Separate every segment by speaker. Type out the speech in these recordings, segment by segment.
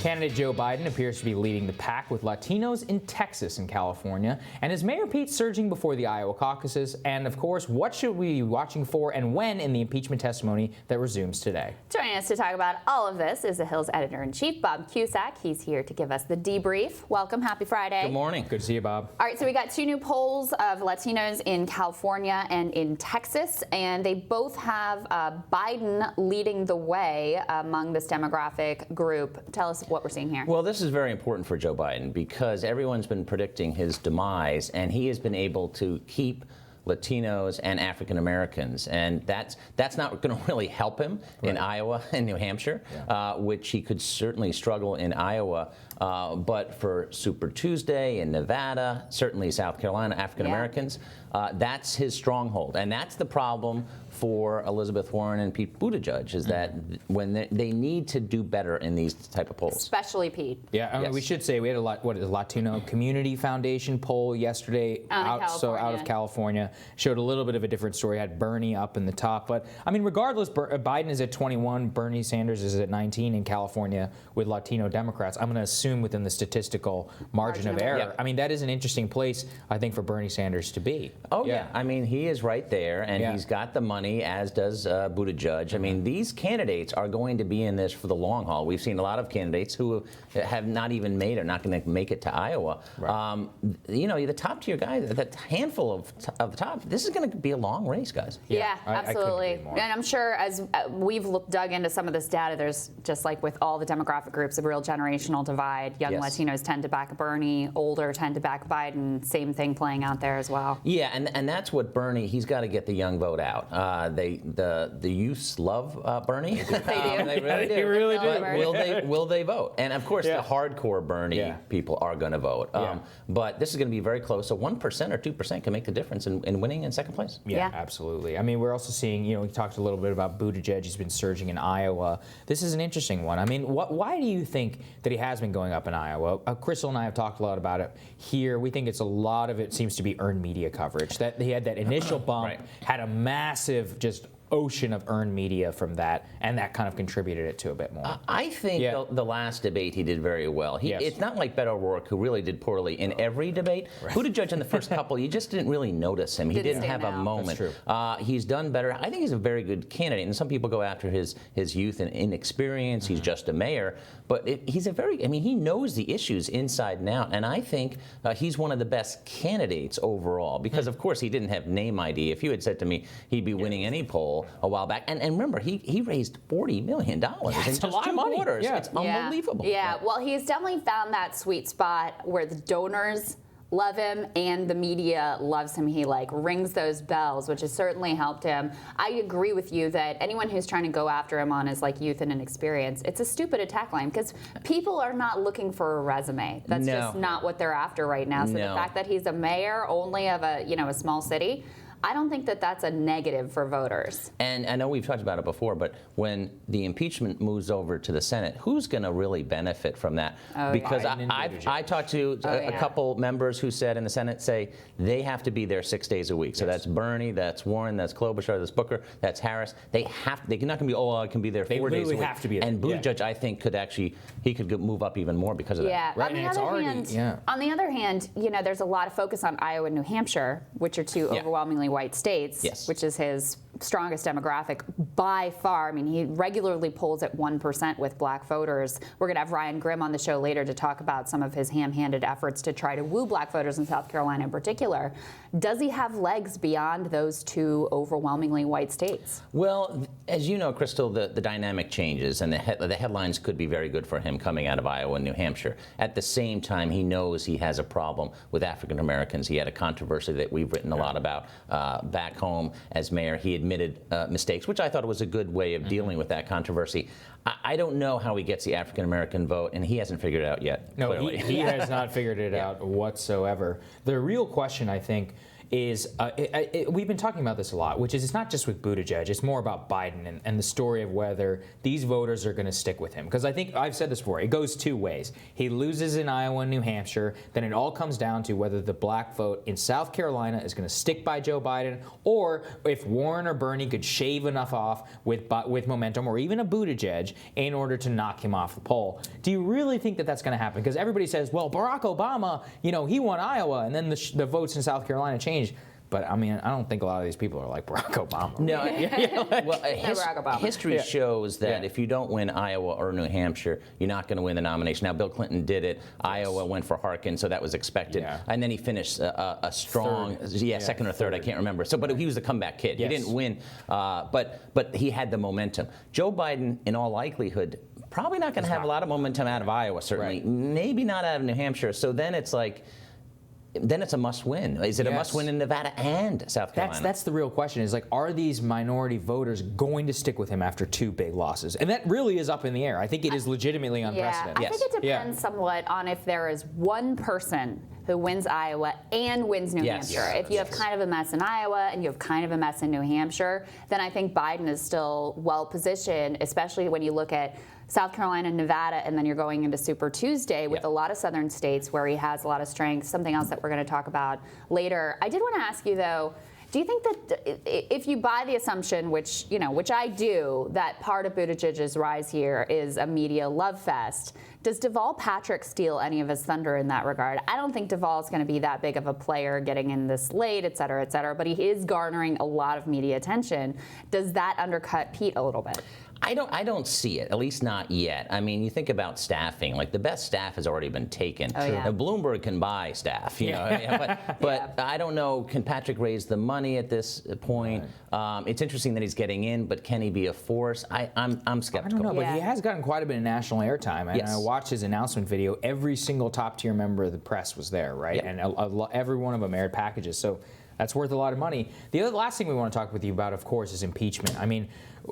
Speaker 1: Candidate Joe Biden appears to be leading the pack with Latinos in Texas and California. And is Mayor Pete surging before the Iowa caucuses? And, of course, what should we be watching for and when in the impeachment testimony that resumes today?
Speaker 2: Joining us to talk about all of this is the Hill's editor-in-chief, Bob Cusack. He's here to give us the debrief. Welcome. Happy Friday.
Speaker 3: Good morning.
Speaker 1: Good to see you, Bob.
Speaker 2: All right, so we got two new polls of Latinos in California and in Texas, and they both have Biden leading the way among this demographic group. Tell us what we're seeing here.
Speaker 3: Well, this is very important for Joe Biden because everyone's been predicting his demise, and he has been able to keep Latinos and African Americans, and that's not going to really help him in Iowa and New Hampshire, which he could certainly struggle in Iowa. But for Super Tuesday in Nevada, certainly South Carolina, African Americans, that's his stronghold, and that's the problem for Elizabeth Warren and Pete Buttigieg is that when they need to do better in these type of polls.
Speaker 2: Especially Pete.
Speaker 1: Yeah, I mean, we should say we had a Latino Community Foundation poll yesterday out of California. Showed a little bit of a different story. Had Bernie up in the top. But, I mean, regardless, Biden is at 21, Bernie Sanders is at 19 in California with Latino Democrats. I'm going to assume within the statistical margin of error.
Speaker 3: Yep.
Speaker 1: I mean, that is an interesting place, I think, for Bernie Sanders to be.
Speaker 3: Oh, yeah. I mean, he is right there, and he's got the money, as does Buttigieg. I mean, these candidates are going to be in this for the long haul. We've seen a lot of candidates who have not even made or not going to make it to Iowa. Right. You know, the top tier guys, that handful of the top, this is going to be a long race, guys.
Speaker 2: Yeah, absolutely. And I'm sure as we've dug into some of this data, there's just like with all the demographic groups, a real generational divide. Young Latinos tend to back Bernie, older tend to back Biden. Same thing playing out there as well.
Speaker 3: Yeah, and that's what Bernie, he's got to get the young vote out. The youths love Bernie.
Speaker 2: They do.
Speaker 3: They really do.
Speaker 1: They really do.
Speaker 3: Will they vote? And of course, the hardcore Bernie people are going to vote. But this is going to be very close. So 1% or 2% can make the difference in winning in second place.
Speaker 1: Yeah, absolutely. I mean, we're also seeing, you know, we talked a little bit about Buttigieg. He's been surging in Iowa. This is an interesting one. I mean, why do you think that he has been going up in Iowa? Crystal and I have talked a lot about it here. We think it's a lot of it seems to be earned media coverage. That he had that initial bump, had a massive just ocean of earned media from that, and that kind of contributed it to a bit more.
Speaker 3: I think the last debate he did very well. It's not like Beto O'Rourke, who really did poorly in every debate. Buttigieg in the first couple, you just didn't really notice him. He didn't have a moment.
Speaker 1: That's true.
Speaker 3: He's done better. I think he's a very good candidate, and some people go after his youth and inexperience. He's just a mayor, but he's he knows the issues inside and out, and I think he's one of the best candidates overall because, of course, he didn't have name ID. If you had said to me he'd be winning any poll a while back, and remember, he raised $40 million in just 2 quarters. It's unbelievable.
Speaker 2: Yeah, well, he's definitely found that sweet spot where the donors love him and the media loves him. He rings those bells, which has certainly helped him. I agree with you that anyone who's trying to go after him on his youth and inexperience, it's a stupid attack line because people are not looking for a resume. That's just not what they're after right now. So the fact that he's a mayor only of a small city, I don't think that that's a negative for voters.
Speaker 3: And I know we've talked about it before, but when the impeachment moves over to the Senate, who's going to really benefit from that? Because I talked to a couple members who said in the Senate say they have to be there 6 days a week. So that's Bernie, that's Warren, that's Klobuchar, that's Booker, that's Harris. They're not going to be, I can be there 4 days a week.
Speaker 1: They have to be there.
Speaker 3: And Buttigieg, I think, could actually, he could move up even more because of that.
Speaker 2: Yeah.
Speaker 1: Right,
Speaker 2: On the other hand, there's a lot of focus on Iowa and New Hampshire, which are two overwhelmingly white states, which is his strongest demographic by far. I mean, he regularly polls at 1% with black voters. We're going to have Ryan Grimm on the show later to talk about some of his ham-handed efforts to try to woo black voters in South Carolina in particular. Does he have legs beyond those two overwhelmingly white states?
Speaker 3: Well, as you know, Crystal, the dynamic changes, and the headlines could be very good for him coming out of Iowa and New Hampshire. At the same time, he knows he has a problem with African Americans. He had a controversy that we've written a lot about back home as mayor. He admitted mistakes, which I thought was a good way of dealing with that controversy. I don't know how he gets the African American vote, and he hasn't figured it out yet.
Speaker 1: No,
Speaker 3: clearly.
Speaker 1: he has not figured it out whatsoever. The real question, I think, is we've been talking about this a lot, which is it's not just with Buttigieg, it's more about Biden and the story of whether these voters are going to stick with him. Because I think I've said this before, it goes two ways. He loses in Iowa and New Hampshire, then it all comes down to whether the black vote in South Carolina is going to stick by Joe Biden, or if Warren or Bernie could shave enough off with momentum, or even a Buttigieg, in order to knock him off the poll. Do you really think that that's going to happen? Because everybody says, well, Barack Obama, he won Iowa, and then the votes in South Carolina changed. But I mean, I don't think a lot of these people are like Barack Obama.
Speaker 3: No, well,
Speaker 2: Barack Obama.
Speaker 3: history shows that if you don't win Iowa or New Hampshire, you're not going to win the nomination. Now, Bill Clinton did it. Iowa went for Harkin, so that was expected.
Speaker 1: Yeah.
Speaker 3: And then he finished a strong, second or third. I can't remember. So, but he was the comeback kid.
Speaker 1: Yes.
Speaker 3: He didn't win, but he had the momentum. Joe Biden, in all likelihood, probably not going to have a lot of momentum out of Iowa. Certainly, maybe not out of New Hampshire. So then it's like. Then it's a must-win. Is it a must-win in Nevada and South Carolina?
Speaker 1: That's the real question. Is like, are these minority voters going to stick with him after two big losses? And that really is up in the air. I think it is legitimately unprecedented.
Speaker 2: I think it depends somewhat on if there is one person who wins Iowa and wins New Hampshire. If you have kind of a mess in Iowa and you have kind of a mess in New Hampshire, then I think Biden is still well positioned, especially when you look at South Carolina, Nevada, and then you're going into Super Tuesday with a lot of southern states where he has a lot of strength, something else that we're going to talk about later. I did want to ask you, though, do you think that if you buy the assumption, which I do, that part of Buttigieg's rise here is a media love fest, does Deval Patrick steal any of his thunder in that regard? I don't think Deval is going to be that big of a player getting in this late, et cetera, but he is garnering a lot of media attention. Does that undercut Pete a little bit?
Speaker 3: I don't see it, at least not yet. I mean, you think about staffing, like the best staff has already been taken. Now, Bloomberg can buy staff, but I don't know, can Patrick raise the money at this point? It's interesting that he's getting in, but can he be a force? I'm skeptical.
Speaker 1: I don't know, but he has gotten quite a bit of national airtime. And I watched his announcement video. Every single top-tier member of the press was there, right? And every one of them aired packages. So that's worth a lot of money. The last thing we want to talk with you about, of course, is impeachment. I mean,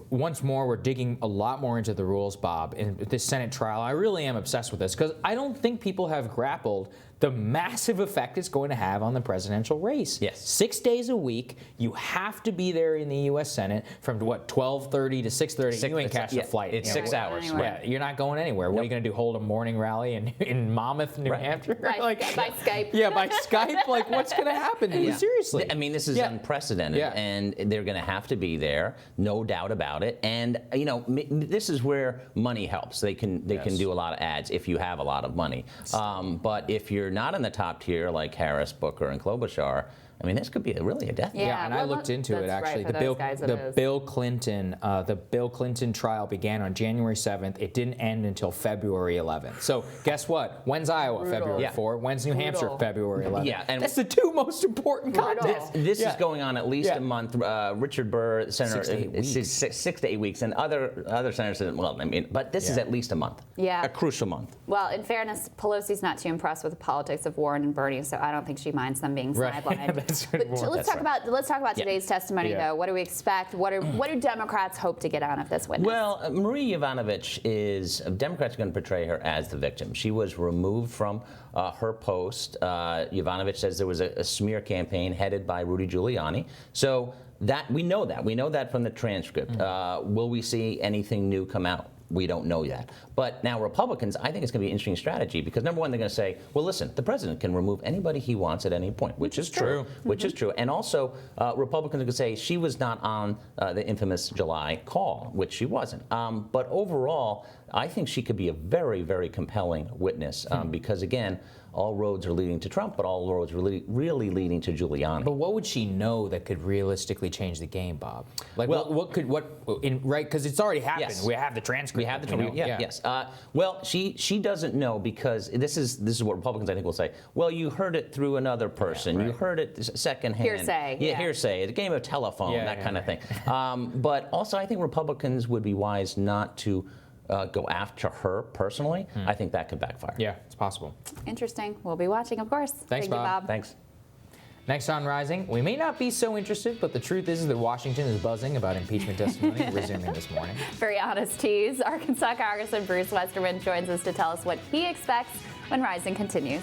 Speaker 1: once more, we're digging a lot more into the rules, Bob. In this Senate trial, I really am obsessed with this because I don't think people have grappled the massive effect it's going to have on the presidential race. 6 days a week, you have to be there in the U.S. Senate from 12:30 to 6:30. You ain't catching a flight.
Speaker 3: It's 6 hours.
Speaker 1: Yeah, you're not going anywhere. What are you going to do? Hold a morning rally in Monmouth, New Hampshire?
Speaker 2: By Skype.
Speaker 1: Yeah, by Skype. Like, what's going to happen? Seriously.
Speaker 3: I mean, this is unprecedented, and they're going to have to be there, no doubt about it. And this is where money helps. They can do a lot of ads if you have a lot of money. But if you're not in the top tier like Harris, Booker, and Klobuchar, I mean, this could be really a death.
Speaker 1: Yeah, and I looked into it actually. The Bill Clinton trial began on January 7th. It didn't end until February 11th. So guess what? When's Iowa? February 4th. When's New Hampshire? February 11th.
Speaker 3: Yeah, and
Speaker 1: that's the two most important contests.
Speaker 3: This is going on at least a month. Richard Burr, the senator, 6 to 8 weeks, and other senators said, well, I mean, but this is at least a month. Yeah, a crucial month.
Speaker 2: Well, in fairness, Pelosi's not too impressed with the politics of Warren and Bernie, so I don't think she minds them being sidelined. But let's talk about today's testimony, though. What do we expect? What do Democrats hope to get out of this witness?
Speaker 3: Well, Marie Yovanovitch Democrats are going to portray her as the victim. She was removed from her post. Yovanovitch says there was a smear campaign headed by Rudy Giuliani. So we know that from the transcript. Will we see anything new come out? We don't know yet. But now Republicans, I think it's going to be an interesting strategy because, number one, they're going to say, well, listen, the president can remove anybody he wants at any point, which is true. Which is true. And also, Republicans are going to say she was not on the infamous July call, which she wasn't. But overall, I think she could be a very, very compelling witness because, again, all roads are leading to Trump, but all roads really leading to Giuliani.
Speaker 1: But what would she know that could realistically change the game, Bob? Like, right? Because it's already happened.
Speaker 3: Yes.
Speaker 1: We have the transcript.
Speaker 3: We have the transcript. Yes. Well, she doesn't know because this is what Republicans I think will say. Well, you heard it through another person. You heard it secondhand.
Speaker 2: Hearsay.
Speaker 3: Hearsay. The game of telephone. That kind of thing. But also, I think Republicans would be wise not to go after her personally. I think that could backfire.
Speaker 1: Yeah, it's possible.
Speaker 2: Interesting. We'll be watching, of course.
Speaker 1: Thanks,
Speaker 2: Thank you, Bob.
Speaker 3: Thanks.
Speaker 1: Next on Rising, we may not be so interested, but the truth is that Washington is buzzing about impeachment testimony resuming this morning.
Speaker 2: Very honest tease. Arkansas Congressman Bruce Westerman joins us to tell us what he expects when Rising continues.